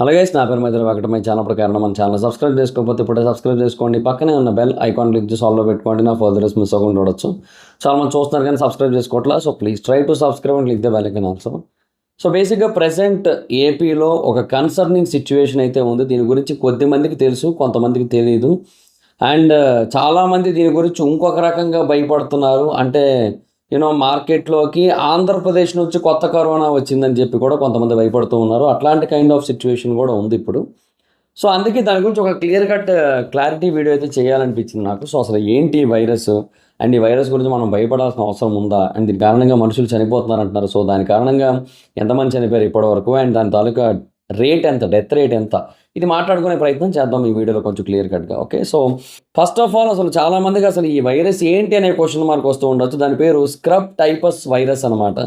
అలాగే నా పేరు మధ్యలో ఒకటమై ఛానల్ ప్రకారం మన ఛానల్ సబ్స్క్రైబ్ చేసుకోకపోతే ఇప్పుడే సబ్స్క్రైబ్ చేసుకోండి. పక్కనే ఉన్న బెల్ ఐకాన్ క్లిక్ చేసి ఆల్లో పెట్టుకోండి. నా ఫర్దర్స్ మిస్ అవ్వకుండా చూడొచ్చు. చాలా మంది చూస్తున్నారు కానీ సబ్స్క్రైబ్ చేసుకోవట్లా. So please try to subscribe and click the bell icon also. So బేసిక్గా ప్రజెంట్ ఏపీలో ఒక కన్సర్నింగ్ సిచ్యువేషన్ అయితే ఉంది. దీని గురించి కొద్ది మందికి తెలుసు, కొంతమందికి తెలియదు. అండ్ చాలామంది దీని గురించి ఇంకొక రకంగా భయపడుతున్నారు. అంటే మార్కెట్లోకి ఆంధ్రప్రదేశ్ నుంచి కొత్త కరోనా వచ్చిందని చెప్పి కూడా కొంతమంది భయపడుతూ ఉన్నారు. అట్లాంటి కైండ్ ఆఫ్ సిచ్యువేషన్ కూడా ఉంది ఇప్పుడు. సో అందుకే దాని గురించి ఒక క్లియర్ కట్ క్లారిటీ వీడియో అయితే చేయాలనిపించింది నాకు. సో అసలు ఏంటి ఈ వైరస్, అండ్ ఈ వైరస్ గురించి మనం భయపడాల్సిన అవసరం ఉందా, అండ్ దీని కారణంగా మనుషులు చనిపోతున్నారు అంటున్నారు. సో దాని కారణంగా ఎంతమంది చనిపోయారు ఇప్పటివరకు, అండ్ దాని తాలూకా రేట్ ఎంత, డెత్ రేట్ ఎంత, ఇది మాట్లాడుకునే ప్రయత్నం చేద్దాం ఈ వీడియోలో కొంచెం క్లియర్ కట్గా. Okay, so first of all అసలు చాలామందికి అసలు ఈ వైరస్ ఏంటి అనే క్వశ్చన్ మార్క్ వస్తూ ఉండొచ్చు. దాని పేరు స్క్రబ్ టైపస్ వైరస్ అనమాట.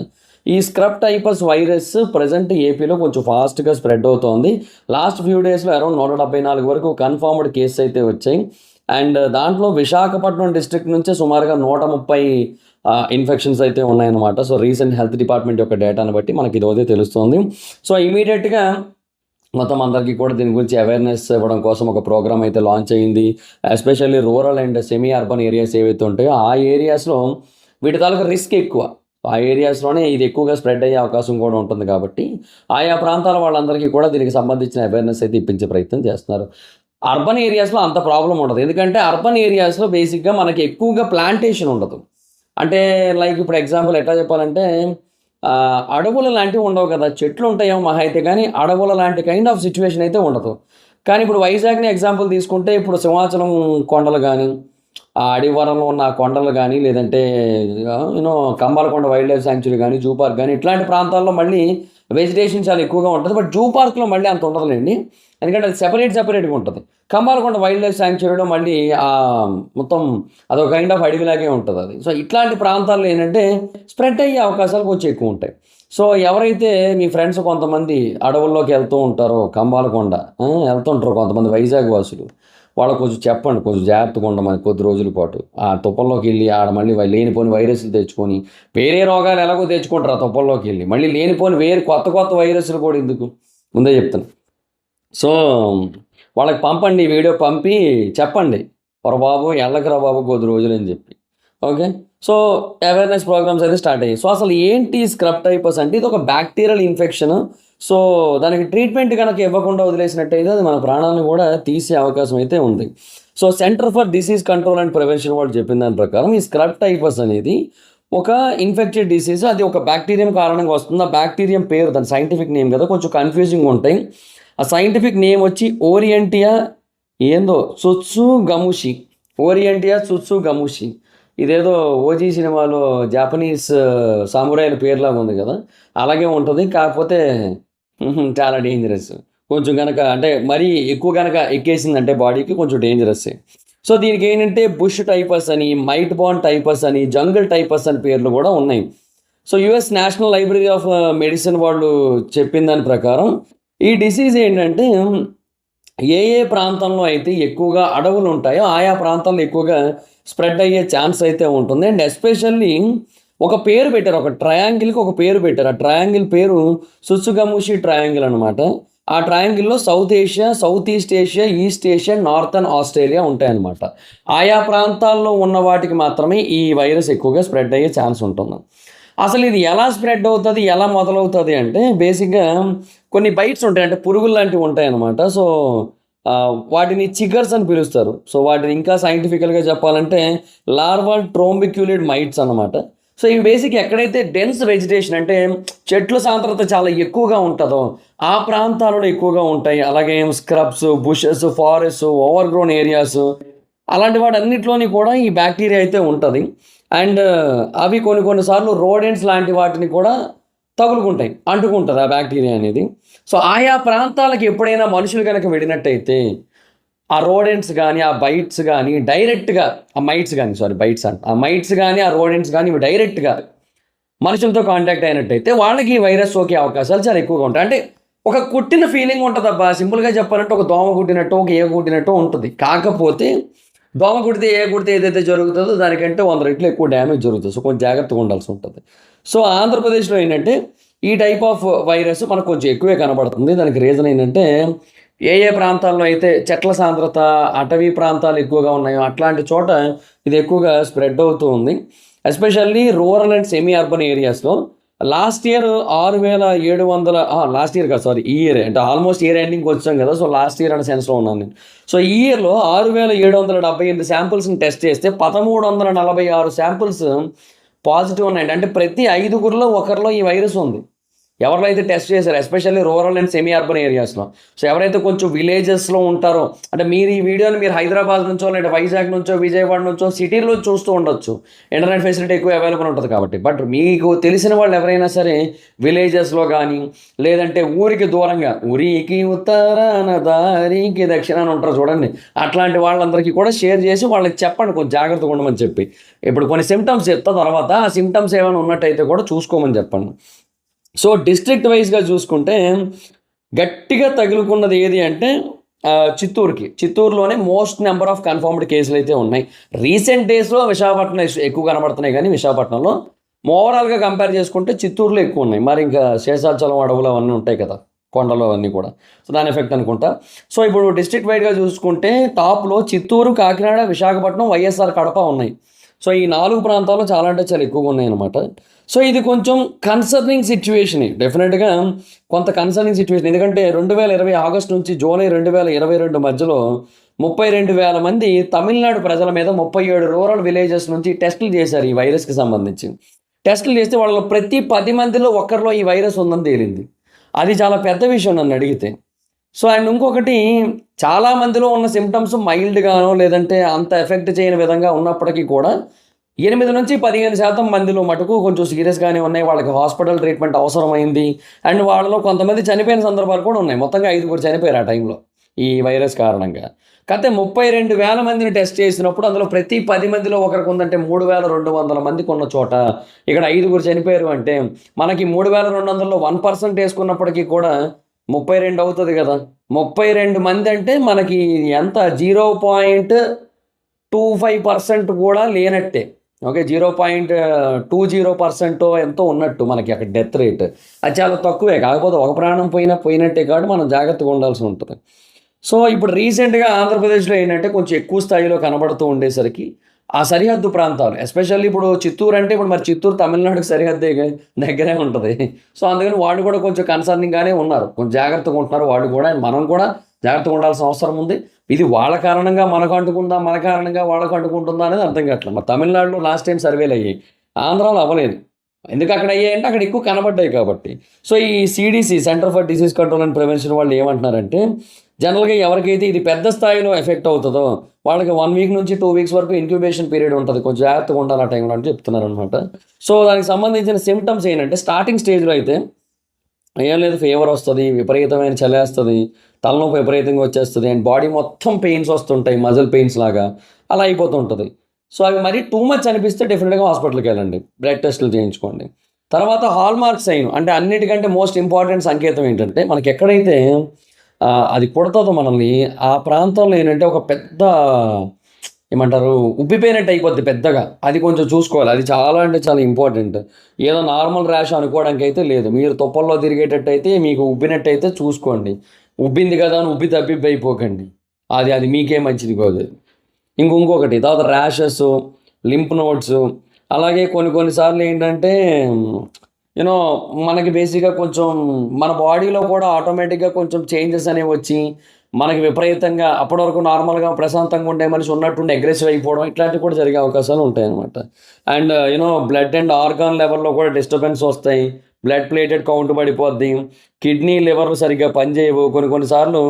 ఈ స్క్రబ్ టైపస్ వైరస్ ప్రజెంట్ ఏపీలో కొంచెం ఫాస్ట్గా స్ప్రెడ్ అవుతోంది. లాస్ట్ ఫ్యూ డేస్లో అరౌండ్ 174 వరకు కన్ఫర్మ్డ్ కేసెస్ అయితే వచ్చాయి. అండ్ దాంట్లో విశాఖపట్నం డిస్ట్రిక్ట్ నుంచే సుమారుగా 130 ఇన్ఫెక్షన్స్ అయితే ఉన్నాయన్నమాట. సో రీసెంట్ హెల్త్ డిపార్ట్మెంట్ యొక్క డేటాను బట్టి మనకి ఇదైతే తెలుస్తుంది. సో ఇమీడియట్గా మొత్తం అందరికీ కూడా దీని గురించి అవేర్నెస్ ఇవ్వడం కోసం ఒక ప్రోగ్రామ్ అయితే లాంచ్ అయ్యింది. Especially rural and semi urban areas ఏవైతే ఉంటాయో ఆ ఏరియాస్లో వీటి తాలూకా రిస్క్ ఎక్కువ. ఆ ఏరియాస్లోనే ఇది ఎక్కువగా స్ప్రెడ్ అయ్యే అవకాశం కూడా ఉంటుంది కాబట్టి ఆయా ప్రాంతాల వాళ్ళందరికీ కూడా దీనికి సంబంధించిన అవేర్నెస్ అయితే ఇప్పించే ప్రయత్నం చేస్తున్నారు. అర్బన్ ఏరియాస్లో అంత ప్రాబ్లం ఉండదు, ఎందుకంటే అర్బన్ ఏరియాస్లో బేసిక్గా మనకి ఎక్కువగా ప్లాంటేషన్ ఉండదు. అంటే లైక్ ఇప్పుడు ఎగ్జాంపుల్ ఎట్లా చెప్పాలంటే అడవులు లాంటివి ఉండవు కదా, చెట్లు ఉంటాయేమో మహా అయితే, కానీ అడవుల లాంటి కైండ్ ఆఫ్ సిచ్యువేషన్ అయితే ఉండదు. కానీ ఇప్పుడు వైజాగ్ని ఎగ్జాంపుల్ తీసుకుంటే ఇప్పుడు సింహాచలం కొండలు కానీ, ఆ అడివరంలో ఉన్న కొండలు కానీ, లేదంటే కంబాలకొండ వైల్డ్ లైఫ్ శాంక్చురీ కానీ, జూ పార్క్ కానీ, ఇట్లాంటి ప్రాంతాల్లో మళ్ళీ వెజిటేషన్ చాలా ఎక్కువగా ఉంటుంది. బట్ జూ పార్క్లో మళ్ళీ అంత ఉండదులేండి, ఎందుకంటే అది సెపరేట్గా ఉంటుంది. కంబాలకొండ వైల్డ్ లైఫ్ శాంక్చురీలో మళ్ళీ మొత్తం అదొక కైండ్ ఆఫ్ అడవిలాగే ఉంటుంది అది. సో ఇట్లాంటి ప్రాంతాల్లో ఏంటంటే స్ప్రెడ్ అయ్యే అవకాశాలు కొంచెం ఎక్కువ ఉంటాయి. సో ఎవరైతే మీ ఫ్రెండ్స్ కొంతమంది అడవుల్లోకి వెళ్తూ ఉంటారో, కంబాలకొండ వెళ్తుంటారో కొంతమంది వైజాగ్ వాసులు, వాళ్ళకు కొంచెం చెప్పండి, కొంచెం జాగ్రత్తగా ఉండమని కొద్ది రోజుల పాటు. ఆ తుప్పల్లోకి వెళ్ళి ఆడ మళ్ళీ లేనిపోని వైరస్లు తెచ్చుకొని, వేరే రోగాలు ఎలాగో తెచ్చుకుంటారు ఆ తుప్పల్లోకి వెళ్ళి, మళ్ళీ లేనిపోని వేరే కొత్త వైరస్లు కూడా ఎందుకు, ముందే చెప్తాను. సో వాళ్ళకి పంపండి, వీడియో పంపి చెప్పండి, బాబు ఎళ్ళకరా బాబు కొద్ది రోజులు అని చెప్పి. ఓకే, సో అవేర్నెస్ ప్రోగ్రామ్స్ అయితే స్టార్ట్ అయ్యాయి. సో అసలు ఏంటి స్క్రబ్ టైపస్ అంటే, ఇది ఒక బ్యాక్టీరియల్ ఇన్ఫెక్షన్. సో దానికి ట్రీట్మెంట్ కనుక ఇవ్వకుండా వదిలేసినట్టయితే అది మన ప్రాణాలను కూడా తీసే అవకాశం అయితే ఉంది. So centre for disease control and prevention వాళ్ళు చెప్పిన దాని ప్రకారం ఈ స్క్రబ్ టైపస్ అనేది ఒక ఇన్ఫెక్టెడ్ డిసీజ్. అది ఒక బ్యాక్టీరియం కారణంగా వస్తుంది. ఆ బ్యాక్టీరియం పేరు, దాని సైంటిఫిక్ నేమ్ కదా, కొంచెం కన్ఫ్యూజింగ్ ఉంటాయి. ఆ సైంటిఫిక్ నేమ్ వచ్చి ఓరియంటియా సుత్సుగముషి. ఇదేదో ఓజీ సినిమాలో జాపనీస్ సామురాయిల పేర్లాగా ఉంది కదా, అలాగే ఉంటుంది. కాకపోతే చాలా డేంజరస్. కొంచెం కనుక అంటే మరీ ఎక్కువ కనుక ఎక్కేసిందంటే బాడీకి కొంచెం డేంజరస్. సో దీనికి ఏంటంటే బుష్ టైపస్ అని, మైట్ బాన్ టైపస్ అని, జంగిల్ టైపస్ అని పేర్లు కూడా ఉన్నాయి. So US national library of medicine వాళ్ళు చెప్పిన దాని ప్రకారం ఈ డిసీజ్ ఏంటంటే ఏ ప్రాంతంలో అయితే ఎక్కువగా అడవులు ఉంటాయో ఆయా ప్రాంతాల్లో ఎక్కువగా స్ప్రెడ్ అయ్యే ఛాన్స్ అయితే ఉంటుంది. అండ్ ఎస్పెషల్లీ ఒక పేరు పెట్టారు, ఒక ట్రయాంగిల్కి ఒక పేరు పెట్టారు. ఆ ట్రయాంగిల్ పేరు సుత్సుగముషి ట్రయాంగిల్ అనమాట. ఆ ట్రయాంగిల్లో South Asia, South East Asia, East Asia, northern Australia ఉంటాయన్నమాట. ఆయా ప్రాంతాల్లో ఉన్న వాటికి మాత్రమే ఈ వైరస్ ఎక్కువగా స్ప్రెడ్ అయ్యే ఛాన్స్ ఉంటుంది. అసలు ఇది ఎలా స్ప్రెడ్ అవుతుంది, ఎలా మొదలవుతుంది అంటే బేసిక్గా కొన్ని బైట్స్ ఉంటాయి, అంటే పురుగులు లాంటివి ఉంటాయి అన్నమాట. సో వాటిని చిగర్స్ అని పిలుస్తారు. సో వాటిని ఇంకా సైంటిఫికల్గా చెప్పాలంటే లార్వల్ ట్రోంబిక్యులేట్ మైట్స్ అనమాట. సో ఇవి బేసిక్ ఎక్కడైతే డెన్స్ వెజిటేషన్ అంటే చెట్ల సాంద్రత చాలా ఎక్కువగా ఉంటుందో ఆ ప్రాంతాలలో ఎక్కువగా ఉంటాయి. అలాగే scrubs, bushes, forest, over grown areas, అలాంటి వాటన్నిటిలోని కూడా ఈ బ్యాక్టీరియా అయితే ఉంటుంది. అండ్ అవి కొన్నిసార్లు రోడెంట్స్ లాంటి వాటిని కూడా తగులుకుంటాయి, అంటుకుంటుంది ఆ బ్యాక్టీరియా అనేది. సో ఆయా ప్రాంతాలకు ఎప్పుడైనా మనుషులు కనుక వెళ్ళినట్టయితే ఆ రోడెంట్స్ కానీ, ఆ బైట్స్ కానీ డైరెక్ట్గా, ఆ మైట్స్ కానీ ఆ రోడెంట్స్ కానీ ఇవి డైరెక్ట్గా మనుషులతో కాంటాక్ట్ అయినట్టయితే వాళ్ళకి ఈ వైరస్ సోకే అవకాశాలు చాలా ఎక్కువగా ఉంటాయి. అంటే ఒక కుట్టిన ఫీలింగ్ ఉంటుంది అబ్బా, సింపుల్గా చెప్పాలంటే ఒక దోమ కుట్టినట్టు, ఒక ఏ కుట్టినట్టు ఉంటుంది. కాకపోతే దోమ కుడితే ఏదైతే జరుగుతుందో దానికంటే 100 రెట్లు ఎక్కువ డ్యామేజ్ జరుగుతుంది. సో కొంచెం జాగ్రత్తగా ఉండాల్సి ఉంటుంది. సో ఆంధ్రప్రదేశ్లో ఏంటంటే ఈ టైప్ ఆఫ్ వైరస్ మనకు కొంచెం ఎక్కువే కనబడుతుంది. దానికి రీజన్ ఏంటంటే ఏ ప్రాంతాల్లో అయితే చెట్ల సాంద్రత, అటవీ ప్రాంతాలు ఎక్కువగా ఉన్నాయో అట్లాంటి చోట ఇది ఎక్కువగా స్ప్రెడ్ అవుతూ ఉంది. Especially rural and semi urban ఏరియాస్‌లో. లాస్ట్ ఇయర్ 6,700 లాస్ట్ ఇయర్ కాదు సారీ ఈ ఇయరే. అంటే ఆల్మోస్ట్ ఇయర్ ఎండింగ్‌కి వచ్చాం కదా! సో, లాస్ట్ ఇయర్ అనే సెన్స్‌లో ఉన్నాను నేను. సో, ఈ ఇయర్‌లో 6,778 శాంపిల్స్‌ని టెస్ట్ చేస్తే 1,346 శాంపిల్స్ పాజిటివ్ ఉన్నాయండి. అంటే ప్రతి ఐదుగురిలో ఒకరిలో ఈ వైరస్ ఉంది. ఎవరిలో అయితే టెస్ట్ చేశారో especially rural and semi urban ఏరియాస్‌లో. సో, ఎవరైతే కొంచెం విలేజెస్‌లో ఉంటారో అంటే మీరు ఈ వీడియోని మీరు హైదరాబాద్ నుంచో లేదా వైజాగ్ నుంచో, విజయవాడ నుంచో సిటీలో చూస్తూ ఉండొచ్చు. ఇంటర్నెట్ ఫెసిలిటీ ఎక్కువ అవైలబుల్ ఉంటది కాబట్టి. బట్ మీకు తెలిసిన వాళ్ళు ఎవరైనా సరే విలేజెస్‌లో గానీ, లేదంటే ఊరికి దూరంగా ఊరికి ఉత్తరాన దారికి దక్షిణాన ఉంటారు చూడండి. అట్లాంటి వాళ్ళందరికీ కూడా షేర్ చేసి వాళ్ళకి చెప్పండి కొంచెం జాగ్రత్తగా ఉండమని చెప్పి. ఇప్పుడు కొన్ని సింప్టమ్స్ చెప్తా తర్వాత ఆ సింప్టమ్స్ ఏమైనా ఉన్నట్టయితే కూడా చూసుకోమని చెప్పండి. సో, డిస్ట్రిక్ట్ వైస్‌గా చూసుకుంటే గట్టిగా తగులుకున్నది ఏది అంటే చిత్తూరుకి. చిత్తూరులోనే మోస్ట్ నెంబర్ ఆఫ్ కన్ఫర్మ్డ్ కేసులైతే ఉన్నాయి. రీసెంట్ డేస్‌లో విశాఖపట్నం ఎక్కువ కనబడుతున్నాయి గానీ విశాఖపట్నంలో. ఓవరాల్‌గా కంపేర్ చేసుకుంటే చిత్తూరులో ఎక్కువున్నాయి. మరి ఇంకా శేషాచలం అడవులు అవన్నీ ఉంటాయి కదా! కొండలు అవన్నీ కూడా. సో, దాని ఎఫెక్ట్ అనుకుంటా. సో, ఇప్పుడు డిస్ట్రిక్ట్ వైడ్‌గా చూసుకుంటే టాప్‌లో చిత్తూరు, కాకినాడ, విశాఖపట్నం, వైఎస్ఆర్ కడప ఉన్నాయి. సో, ఈ 4 ప్రాంతాల్లో చాలా అంటే చాలా ఎక్కువగా ఉన్నాయన్నమాట. సో, ఇది కొంచెం కన్సర్నింగ్ సిట్యుయేషనే. డెఫినిట్‌గా కొంత కన్సర్నింగ్ సిట్యుయేషన్. ఎందుకంటే 2020 ఆగస్టు నుంచి జూలై 2022 మధ్యలో 32,000 మంది తమిళనాడు ప్రజల మీద 37 రూరల్ విలేజెస్ నుంచి టెస్టులు చేశారు ఈ వైరస్‌కి సంబంధించి. టెస్టులు చేస్తే వాళ్ళలో ప్రతి 10 మందిలో ఒక్కరిలో ఈ వైరస్ ఉందని తేలింది. అది చాలా పెద్ద విషయం నన్నడిగితే. సో, అండ్ ఇంకొకటి చాలా మందిలో ఉన్న సింప్టమ్స్ మైల్డ్‌గానో లేదంటే అంత ఎఫెక్ట్ చేయని విధంగా ఉన్నప్పటికీ కూడా 8-15% మందిలో మటుకు కొంచెం సీరియస్‌గానే ఉన్నాయి. వాళ్ళకి హాస్పిటల్ ట్రీట్మెంట్ అవసరమైంది. అండ్ వాళ్ళలో కొంతమంది చనిపోయిన సందర్భాలు కూడా ఉన్నాయి. మొత్తంగా 5గురు చనిపోయారు ఆ టైంలో ఈ వైరస్ కారణంగా. కాకపోతే 32,000 మందిని టెస్ట్ చేసినప్పుడు అందులో ప్రతి 10 మందిలో ఒకరికి ఉందంటే 3,200 మందికి ఉన్న చోట ఇక్కడ 5గురు చనిపోయారు అంటే మనకి 3,200లో 1% వేసుకున్నప్పటికీ కూడా 32 అవుతది కదా! 32 మంది అంటే మనకి ఎంత 0.25% కూడా లేనట్టే. ఓకే. 0.20% ఎంతో ఉన్నట్టు మనకి అక్కడ డెత్ రేట్. అది చాలా తక్కువే. కాకపోతే ఒక ప్రాణం పోయినట్టే కాబట్టి మనం జాగ్రత్తగా ఉండాల్సి ఉంటది. సో, ఇప్పుడు రీసెంట్‌గా ఆంధ్రప్రదేశ్‌లో ఏంటంటే కొంచెం ఎక్కువ స్థాయిలో కనబడుతూ ఉండేసరికి ఆ సరిహద్దు ప్రాంతాలు ఎస్పెషల్లీ ఇప్పుడు చిత్తూరు అంటే ఇప్పుడు మరి చిత్తూరు తమిళనాడుకి సరిహద్దే దగ్గరే ఉంటది. సో, అందుకని వాళ్ళు కూడా కొంచెం కన్సర్నింగ్‌గానే ఉన్నారు. కొంచెం జాగ్రత్తగా ఉంటున్నారు వాళ్ళు కూడా. మనం కూడా జాగ్రత్తగా ఉండాల్సిన అవసరం ఉంది. ఇది వాళ్ళ కారణంగా మనకు అంటుకుందా, మన కారణంగా వాళ్ళకి అంటుకుంటుందా అనేది అర్థం కావట్లేదు. మరి తమిళనాడులో లాస్ట్ టైమ్ సర్వేలయ్యాయి. ఆంధ్రాలో అవ్వలేదు. ఎందుకు అక్కడ అయ్యాయంటే అక్కడ ఎక్కువ కనబడ్డాయి కాబట్టి. సో, ఈ CDC centre for disease control and prevention వాళ్ళు ఏమంటున్నారంటే జనరల్‌గా ఎవరికైతే ఇది పెద్ద స్థాయిలో ఎఫెక్ట్ అవుతదో వాళ్ళకి 1 వీక్ నుంచి 2 వీక్స్ వరకు ఇంక్యుబేషన్ పీరియడ్ ఉంటది. కొంచెం జాగ్రత్తగా ఉండాలి ఆ టైంలో అని చెప్తున్నారనమాట. సో, దానికి సంబంధించిన సింప్టమ్స్ ఏంటంటే స్టార్టింగ్ స్టేజ్‌లో అయితే ఏం లేదు ఫీవర్ వస్తది, విపరీతమైన చలేస్తది, తలనొప్పి విపరీతంగా వచ్చేస్తది అండ్ బాడీ మొత్తం పెయిన్స్ వస్తుంటాయి. మజిల్ పెయిన్స్ లాగా అలా అయిపోతూ ఉంటది. సో, అవి మరీ టూ మచ్ అనిపిస్తే డెఫినిట్‌గా హాస్పిటల్‌కెళ్ళండి. బ్లడ్ టెస్టులు చేయించుకోండి. తర్వాత హాల్‌మార్క్ సైన్ అంటే అన్నిటికంటే మోస్ట్ ఇంపార్టెంట్ సంకేతం ఏంటంటే మనకెక్కడైతే అది కొడతదో మనల్ని ఆ ప్రాంతంలో ఏంటంటే ఒక పెద్ద ఏమంటారు ఉబ్బిపోయినట్టు అయిపోద్ది పెద్దగా. అది కొంచెం చూసుకోవాలి. అది చాలా అంటే చాలా ఇంపార్టెంట్. ఏదో నార్మల్ ర్యాష్ అనుకోవడానికైతే లేదు. మీరు తుప్పల్లో తిరిగేటట్టయితే మీకు ఉబ్బినట్టయితే చూసుకోండి. ఉబ్బింది కదా అని ఉబ్బి తబ్బిబ్బయిపోకండి. అది మీకే మంచిది కాదు. ఇంకొకటి తర్వాత ర్యాషెస్, లింఫ్ నోడ్స్ అలాగే కొన్ని సార్లు ఏంటంటే యూనో మనకి బేసిక్‌గా కొంచెం మన బాడీలో కూడా ఆటోమేటిక్‌గా కొంచెం చేంజెస్ అనేవి వచ్చి మనకి విపరీతంగా అప్పటి వరకు నార్మల్‌గా ప్రశాంతంగా ఉండే మనిషి ఉన్నట్టుండి అగ్రెసివ్ అయిపోవడం ఇట్లాంటివి కూడా జరిగే అవకాశాలు ఉంటాయన్నమాట. అండ్ బ్లడ్ అండ్ ఆర్గాన్ లెవెల్‌లో కూడా డిస్టర్బెన్స్ వస్తాయి. బ్లడ్ ప్లేటెడ్ కౌంట్ పడిపోద్ది. కిడ్నీ, లివర్ సరిగ్గా పనిచేయవు. కొన్ని సార్లు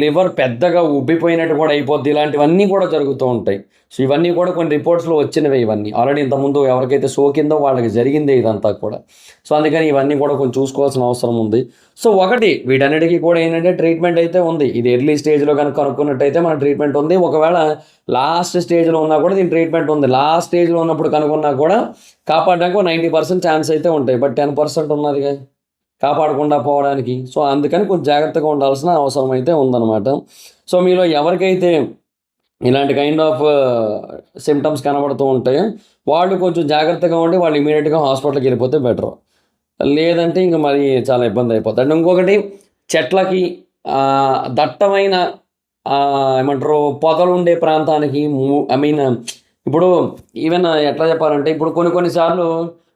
లివర్ పెద్దగా ఉబ్బిపోయినట్టు కూడా అయిపోద్ది. ఇలాంటివన్నీ కూడా జరుగుతూ ఉంటాయి. సో, ఇవన్నీ కూడా కొన్ని రిపోర్ట్స్‌లో వచ్చినవే ఇవన్నీ. ఆల్రెడీ ఇంతకుముందు ఎవరికైతే సోకిందో వాళ్ళకి జరిగిందే ఇదంతా కూడా. సో, అందుకని ఇవన్నీ కూడా కొంచెం చూసుకోవాల్సిన అవసరం ఉంది. సో, ఒకటి వీటన్నిటికి కూడా ఏంటంటే ట్రీట్మెంట్ అయితే ఉంది. ఇది ఎర్లీ స్టేజ్‌లో గనుక కనుక్కున్నట్టయితే మన ట్రీట్మెంట్ ఉంది. ఒకవేళ లాస్ట్ స్టేజ్‌లో ఉన్నా కూడా దీని ట్రీట్మెంట్ ఉంది. లాస్ట్ స్టేజ్‌లో ఉన్నప్పుడు కనుక్కున్నా కూడా కాపాడడానికి 90% ఛాన్స్ అయితే ఉంటాయి. బట్ 10% ఉన్నదిగా కాపాడకుండా పోవడానికి. సో, అందుకని కొంచెం జాగ్రత్తగా ఉండాల్సిన అవసరం అయితే ఉందన్నమాట. సో, మీలో ఎవరికైతే ఇలాంటి కైండ్ ఆఫ్ సింప్టమ్స్ కనబడుతూ ఉంటాయో వాళ్ళు కొంచెం జాగ్రత్తగా ఉండి వాళ్ళు ఇమ్మీడియేట్‌గా హాస్పిటల్‌కి వెళ్ళిపోతే బెటర్. లేదంటే ఇంక మరి చాలా ఇబ్బంది అయిపోతుంది. అండ్ ఇంకొకటి చెట్లకి దట్టమైన ఏమంటారు పొదలుండే ప్రాంతానికి ఐ మీన్ ఇప్పుడు ఈవెన్ ఎట్లా చెప్పాలంటే ఇప్పుడు కొన్ని సార్లు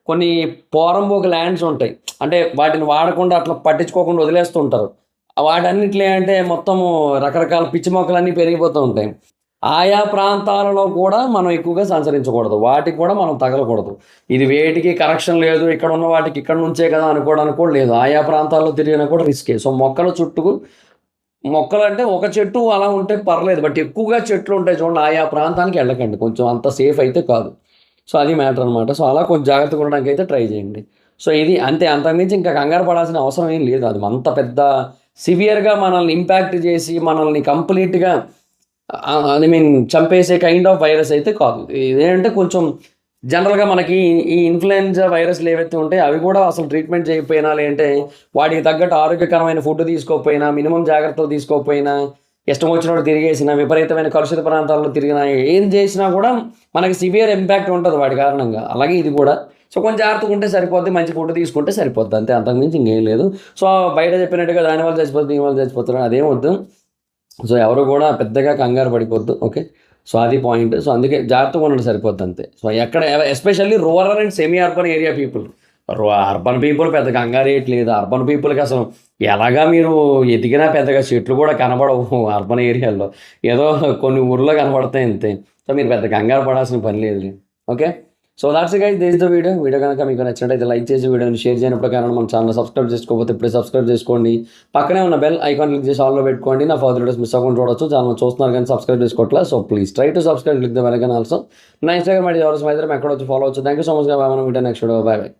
కొన్ని పోరంబోకు ల్యాండ్స్ ఉంటాయి. అంటే వాటిని వాడకుండా అట్లా పట్టించుకోకుండా వదిలేస్తుంటారు. వాటన్నిటిలో అంటే మొత్తము రకరకాల పిచ్చి మొక్కలన్నీ పెరిగిపోతూ ఉంటాయి. ఆయా ప్రాంతాలలో కూడా మనం ఎక్కువగా సంచరించకూడదు. వాటికి కూడా మనం తగలకూడదు. ఇది వేటికి కరెక్షన్ లేదు, ఇక్కడ ఉన్న వాటికి ఇక్కడ నుంచే కదా అనుకోవడానికి కూడా లేదు. ఆయా ప్రాంతాల్లో తిరిగినా కూడా రిస్కే. సో మొక్కల చుట్టూ మొక్కలంటే ఒక చెట్టు అలా ఉంటే పర్లేదు. బట్ ఎక్కువగా చెట్లు ఉంటాయి చూడండి, ఆయా ప్రాంతానికి వెళ్ళకండి. కొంచెం అంత సేఫ్ అయితే కాదు. సో అది మ్యాటర్ అనమాట. సో అలా కొంచెం జాగ్రత్తగా ఉండడానికి అయితే ట్రై చేయండి. సో ఇది అంతే, అంతకుమించి ఇంకా కంగారు పడాల్సిన అవసరం ఏం లేదు. అది అంత పెద్ద సివియర్గా మనల్ని ఇంపాక్ట్ చేసి మనల్ని కంప్లీట్గా ఐ మీన్ చంపేసే కైండ్ ఆఫ్ వైరస్ అయితే కాదు. ఇదేంటే కొంచెం జనరల్గా మనకి ఈ ఇన్ఫ్లుయెంజా వైరస్లు ఏవైతే ఉంటాయో అవి కూడా అసలు ట్రీట్మెంట్ చేయకపోయినా, లేదంటే వాటికి తగ్గట్టు ఆరోగ్యకరమైన ఫుడ్ తీసుకోకపోయినా, మినిమం జాగ్రత్తలు తీసుకోకపోయినా, ఇష్టం వచ్చినప్పుడు తిరిగేసిన, విపరీతమైన కలుషిత ప్రాంతాల్లో తిరిగినా, ఏం చేసినా కూడా మనకి సివియర్ ఇంపాక్ట్ ఉంటుంది వాటి కారణంగా. అలాగే ఇది కూడా. సో కొంచెం జాగ్రత్తగా ఉంటే సరిపోద్ది, మంచి ఫుడ్ తీసుకుంటే సరిపోద్ది, అంతే, అంతకుమించి ఇంకేం లేదు. సో బయట చెప్పినట్టుగా దానివల్ల చచ్చిపోతుంది, దీనివల్ల చచ్చిపోతున్నారు అదేం వద్దు. సో ఎవరు కూడా పెద్దగా కంగారు పడిపోద్దు. ఓకే, సో అది పాయింట్. సో అందుకే జాగ్రత్తగా ఉండడం సరిపోద్ది అంతే. సో ఎక్కడ especially rural and semi urban area people, urban people పెద్ద కంగారు వేయట్లేదు. అర్బన్ పీపుల్కి అసలు ఎలాగా మీరు ఎదిగినా పెద్దగా చెట్లు కూడా కనబడవు అర్బన్ ఏరియాలో, ఏదో కొన్ని ఊర్లో కనబడతాయి అంతే. సో మీరు పెద్ద కంగారు పడాల్సిన పని లేదు. Okay, so that's guys, this the video కనుక మీకు నచ్చినట్టయితే లైక్ చేసి వీడియోని షేర్ చేయనప్పుడు కానీ మన ఛానల్ సబ్స్క్రైబ్ చేసుకోకపోతే ఇప్పుడే సబ్స్క్రైబ్ చేసుకోండి. పక్కనే ఉన్న బెల్ ఐకాన్ క్లిక్ చేసి ఆల్లో పెట్టుకోండి. నా ఫర్దర్ వీడియోస్ మిస్ అవ్వకుండా చూడొచ్చు. ఛానల్ చూస్తున్నారు కానీ సబ్స్క్రైబ్ చేసుకోవట్లేదు. So please try to subscribe click the bell icon also. నా ఇన్స్టాగ్రామ్ ఐడి ఎవరు అయితే ఎక్కడ వచ్చి ఫాలో వచ్చు. Thank you so much. మనం video next video. Bye by.